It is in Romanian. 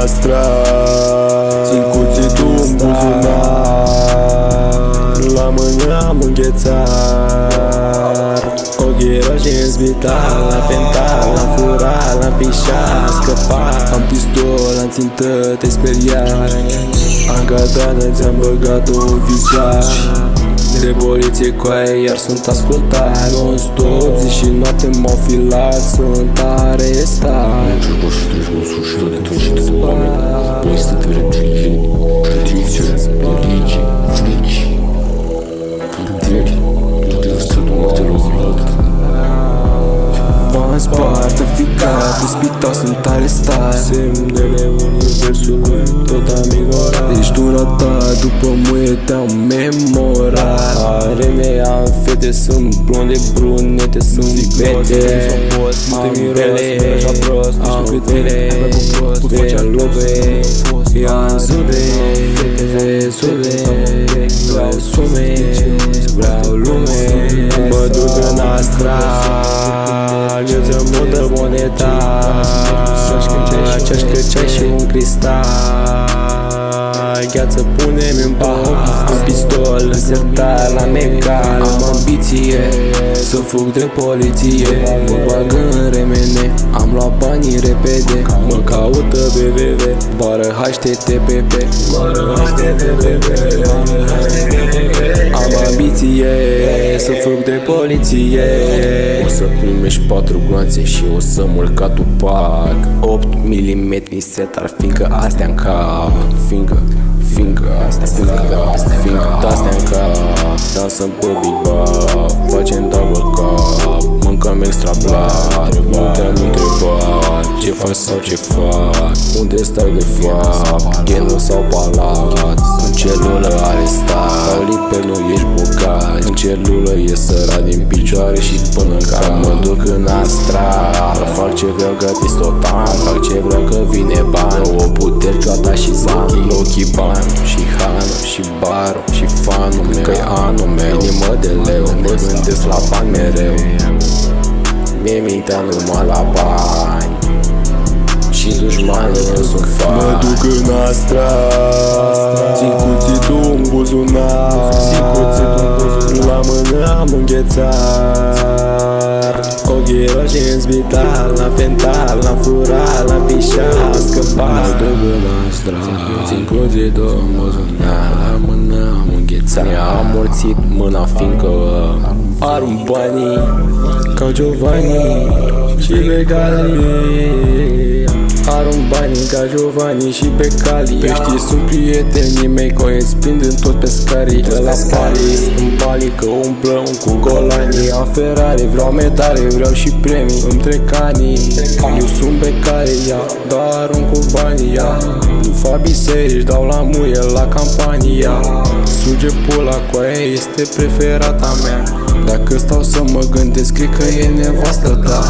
noastră. Țin cuțitul în buzunar, la mână am înghețar. Ochii roșii în spital, la pental, l-am furat, l-am pișat, scăpat. Am pistol, am țintă, te speriat. Am catană, ți-am băgat-o oficial. De poliție coaie, iar sunt ascultat non-stop, zi și noapte m-au filat, sunt arestat. V-am spart, înficat, în spital sunt arestat. Semnele universului tot am ignorat. Ești tu ratat, după muie te-am memorat. Hareme am fete, sunt blonde, brunete, sunt fete. Am bele, am fetele, vecea lume. I-am zule, vreau sume, vreau lume. Mă duc în astral, eu ți-am mută moneta, ceașcă, ceai și un cristal. Gheață pune-mi în bani, un pistol în sertar la mecal. Am ambiție să fug de poliție, mă bag în remene, am luat banii repede. Mă caută www, bară HTTPP. Am ambiție să fug de poliție. O să primești 4 gloanțe și o să mult ca Tupac. 8 mm setar, fiindcă astea-n cap. Fiindcă astea-n cap. Dansăm pe Big Bap, facem double cup. Mâncăm extra blat, nu te-am întrebat ce faci sau ce fac, unde stai de fapt, ghenul sau palat. În celulă arestat, dau liper, nu ești bogat. În celulă e sărat din picioare și până în cap. Mă duc în astral, fac ce vreau, gratis total. Fac ce vreau că vine bani, o puteri, cioata și zan. Ochii bani și hană și baro și fanul meu, că-i anul meu. Inimă de leu, mă gândesc la bani mereu. Mie mintea numai la bani și dușmanii îmi sunt fani. Mă duc în astral, țin cuțitul în buzunar, la mână am înghețar. Ochii roșii în spital, la pental, l-am furat, l-am pișat, scăpat. Mă duc în astral, țin cuțitul în buzunar, la mână am înghețar. Mi-a amorțit mâna fiindcă arunc banii ca Giovanni și Becali. Arunc banii ca Giovanni și Becali. Peștii sunt prietenii mei, coieți prind tot pescarii de la Paris. În Bali că umplăm cu golanii. Am Ferrari, vreau medale, vreau și premii. Îmi trec anii, eu sunt Becali, dar arunc cu banii, nu fac biserici, dau la muie la campania. Suge pula, coaia este preferata mea. Dacă stau să mă gândesc, cred că e nevastă ta.